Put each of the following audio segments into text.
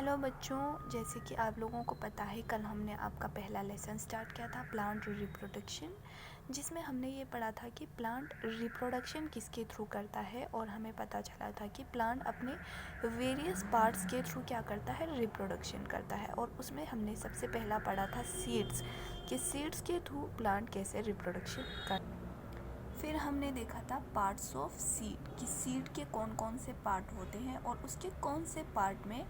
Hello बच्चों, जैसे कि आप लोगों को पता है कल हमने आपका पहला लेसन स्टार्ट किया था प्लांट रिप्रोडक्शन, जिसमें हमने ये पढ़ा था कि प्लांट रिप्रोडक्शन किसके थ्रू करता है और हमें पता चला था कि प्लांट अपने वेरियस पार्ट्स के थ्रू क्या करता है, रिप्रोडक्शन करता है। और उसमें हमने सबसे पहला पढ़ा था सीड्स, कि सीड्स के थ्रू प्लांट कैसे रिप्रोडक्शन कर। फिर हमने देखा था पार्ट्स ऑफ सीड, कि सीड के कौन कौन से पार्ट होते हैं और उसके कौन से पार्ट में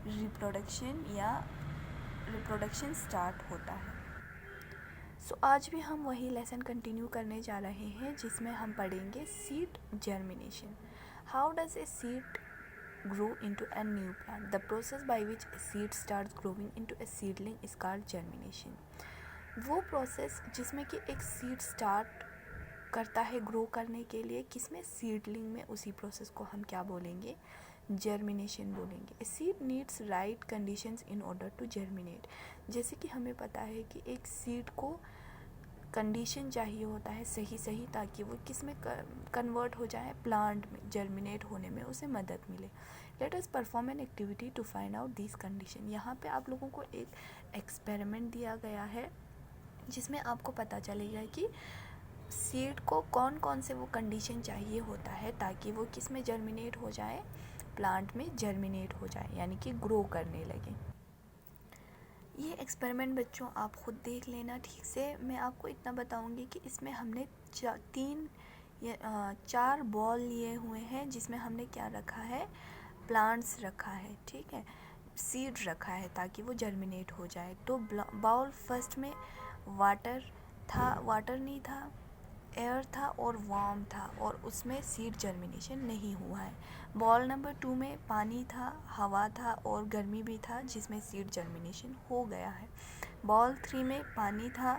रिप्रोडक्शन स्टार्ट होता है। आज भी हम वही लेसन कंटिन्यू करने जा रहे हैं, जिसमें हम पढ़ेंगे seed germination. How does a seed grow into a new plant? The process by which a seed starts growing into a seedling is called germination. वो प्रोसेस जिसमें कि एक सीड स्टार्ट करता है ग्रो करने के लिए, किसमें, सीडलिंग में, उसी प्रोसेस को हम क्या बोलेंगे, जर्मिनेशन बोलेंगे। A seed needs right conditions in order to germinate. जैसे कि हमें पता है कि एक सीड को कंडीशन चाहिए होता है सही ताकि वो किस में कन्वर्ट हो जाए, प्लांट में जर्मिनेट होने में उसे मदद मिले। Let us perform an activity to find out this condition. यहाँ पे आप लोगों को एक एक्सपेरिमेंट दिया गया है, जिसमें आपको पता चलेगा कि सीड को कौन कौन से वो कंडीशन चाहिए होता है ताकि वो किस में जर्मिनेट हो जाए, प्लांट में जर्मिनेट हो जाए, यानी कि ग्रो करने लगे। ये एक्सपेरिमेंट बच्चों आप ख़ुद देख लेना ठीक से। मैं आपको इतना बताऊंगी कि इसमें हमने 4 बॉल लिए हुए हैं, जिसमें हमने क्या रखा है, प्लांट्स रखा है, ठीक है, सीड रखा है ताकि वो जर्मिनेट हो जाए। तो बाउल फर्स्ट में वाटर नहीं था, एयर था और वार्म था, और उसमें सीड जर्मिनेशन नहीं हुआ है। बॉल नंबर 2 में पानी था, हवा था और गर्मी भी था, जिसमें सीड जर्मिनेशन हो गया है। बॉल 3 में पानी था,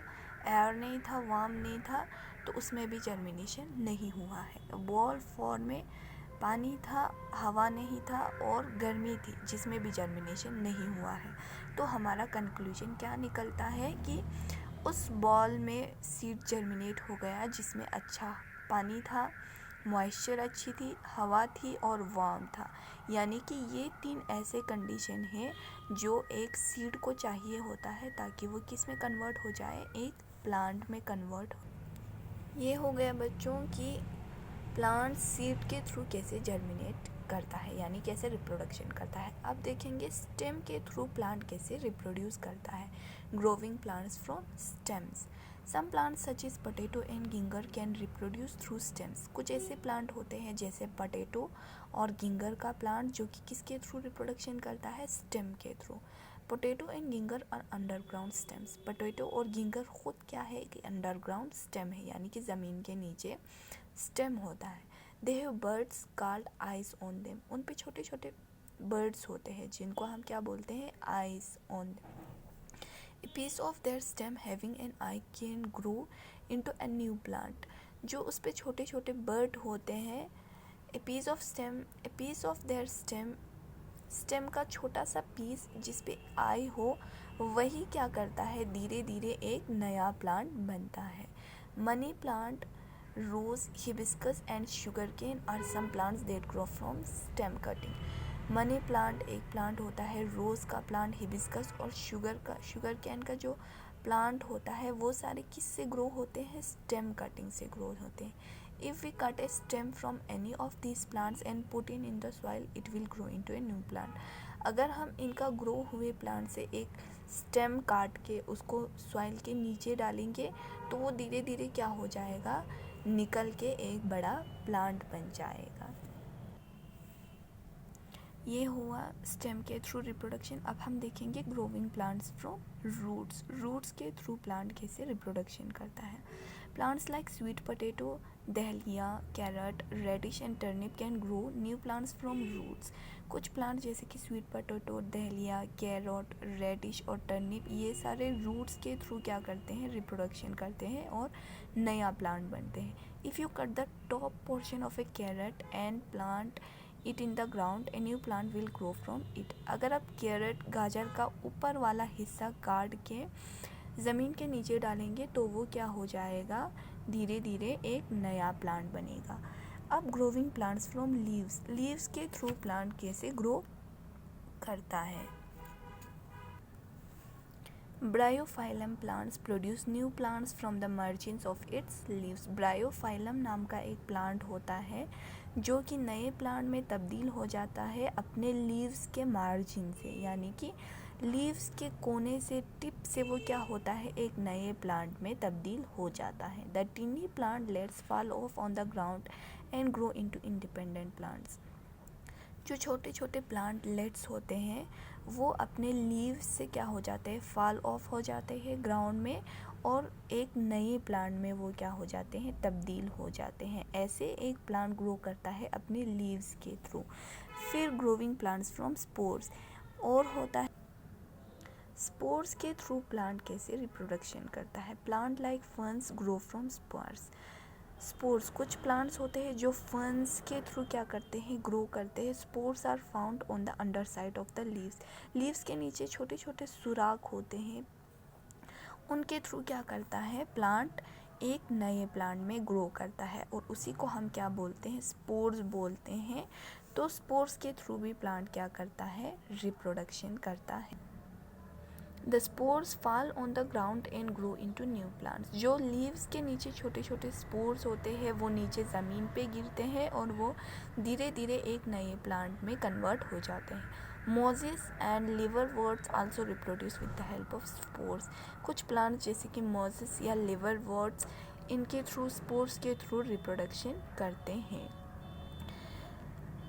एयर नहीं था, वार्म नहीं था, तो उसमें भी जर्मिनेशन नहीं हुआ है। बॉल 4 में पानी था, हवा नहीं था और गर्मी थी, जिसमें भी जर्मिनेशन नहीं हुआ है। तो हमारा कंक्लूजन क्या निकलता है कि उस बॉल में सीड जर्मिनेट हो गया जिसमें अच्छा पानी था, मॉइस्चर अच्छी थी, हवा थी और वार्म था। यानी कि ये 3 ऐसे कंडीशन हैं जो एक सीड को चाहिए होता है ताकि वो किस में कन्वर्ट हो जाए, एक प्लांट में कन्वर्ट हो। ये हो गया बच्चों कि प्लांट सीड के थ्रू कैसे जर्मिनेट करता है, यानी कैसे रिप्रोडक्शन करता है। अब देखेंगे स्टेम के थ्रू प्लांट कैसे रिप्रोड्यूस करता है। Growing plants from stems. Some plants such is potato and ginger can reproduce through stems. कुछ ऐसे प्लांट होते हैं जैसे पोटैटो और गिंगर का प्लांट, जो कि किसके थ्रू रिप्रोडक्शन करता है, स्टेम के थ्रू। पोटैटो एंड गिंगर और अंडरग्राउंड स्टेम्स। पोटैटो और गिंगर खुद क्या है कि अंडरग्राउंड स्टेम है, यानी कि ज़मीन के नीचे स्टेम होता है। They have birds called eyes on them. उन पे छोटे छोटे बर्ड्स होते हैं जिनको हम क्या बोलते हैं, eyes on them. A piece of their stem having an eye can grow into a new plant. जो उस पे छोटे छोटे बर्ड होते हैं, a piece of their stem का छोटा सा पीस जिस पे आई हो, वही क्या करता है, धीरे धीरे एक नया प्लांट बनता है। Money plant, rose, hibiscus and sugar cane are some plants that grow from stem cutting. Money plant एक प्लांट होता है, रोज़ का प्लांट, हिबिस्कस और शुगर कैन का जो प्लांट होता है, वो सारे किससे ग्रो होते हैं, स्टेम कटिंग से ग्रो होते हैं। If we cut a stem from any of this plants and put in the soil, it will grow into a new plant. अगर हम इनका ग्रो हुए प्लांट से एक स्टेम काट के उसको सॉइल के नीचे डालेंगे, तो वो धीरे धीरे क्या हो जाएगा, निकल के एक बड़ा प्लांट बन जाएगा। ये हुआ स्टेम के थ्रू रिप्रोडक्शन। अब हम देखेंगे ग्रोविंग प्लांट्स फ्रॉम रूट्स के थ्रू प्लांट कैसे रिप्रोडक्शन करता है। Plants like sweet potato, dahlia, carrot, radish and turnip can grow new plants from roots. कुछ प्लांट जैसे कि sweet potato, dahlia, carrot, radish और टर्निप, ये सारे रूट्स के थ्रू क्या करते हैं, रिप्रोडक्शन करते हैं और नया प्लांट बनते हैं। If you cut the top portion of a carrot and plant it in the ground, a new plant will grow from it. अगर आप कैरेट, गाजर का ऊपर वाला हिस्सा काट के ज़मीन के नीचे डालेंगे, तो वो क्या हो जाएगा, धीरे धीरे एक नया प्लांट बनेगा। अब ग्रोविंग प्लांट्स फ्रॉम लीव्स के थ्रू प्लांट कैसे ग्रो करता है। Bryophyllum plants produce new plants from the margins of its leaves. Bryophyllum नाम का एक प्लांट होता है जो कि नए प्लांट में तब्दील हो जाता है अपने लीव्स के मार्जिन से, यानी कि लीव्स के कोने से, टिप से वो क्या होता है, एक नए प्लांट में तब्दील हो जाता है। The tiny plant lets fall off on the ground and grow into independent plants. जो छोटे छोटे प्लांट लेट्स होते हैं वो अपने लीव्स से क्या हो जाते हैं, फॉल ऑफ हो जाते हैं ग्राउंड में, और एक नए प्लांट में वो क्या हो जाते हैं, तब्दील हो जाते हैं। ऐसे एक प्लांट ग्रो करता है अपने लीव्स के थ्रू। फिर ग्रोविंग प्लांट्स फ्रॉम स्पोर्स, और होता है स्पोर्स के थ्रू प्लांट कैसे रिप्रोडक्शन करता है। Plant like ferns grow from spores. Spores, कुछ प्लांट्स होते हैं जो फर्न्स के थ्रू क्या करते हैं, ग्रो करते हैं। Spores are found on the underside of the leaves. Leaves के नीचे छोटे छोटे सुराख होते हैं, उनके थ्रू क्या करता है प्लांट, एक नए प्लांट में ग्रो करता है, और उसी को हम क्या बोलते हैं, स्पोर्स बोलते हैं। तो स्पोर्स के थ्रू भी प्लांट क्या करता है, रिप्रोडक्शन करता है। The spores fall on the ground and grow into new plants. जो लीव्स के नीचे छोटे छोटे स्पोर्स होते हैं वो नीचे ज़मीन पे गिरते हैं और वो धीरे धीरे एक नए प्लांट में कन्वर्ट हो जाते हैं। Mosses and liverworts also reproduce with the help of spores. कुछ प्लांट्स जैसे कि मोजेस या लिवरवर्ट्स इनके थ्रू, स्पोर्स के थ्रू रिप्रोडक्शन करते हैं।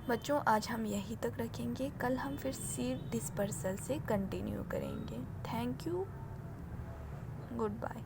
बच्चों आज हम यहीं तक रखेंगे, कल हम फिर सीड डिस्पर्सल से कंटिन्यू करेंगे। Thank you, good bye.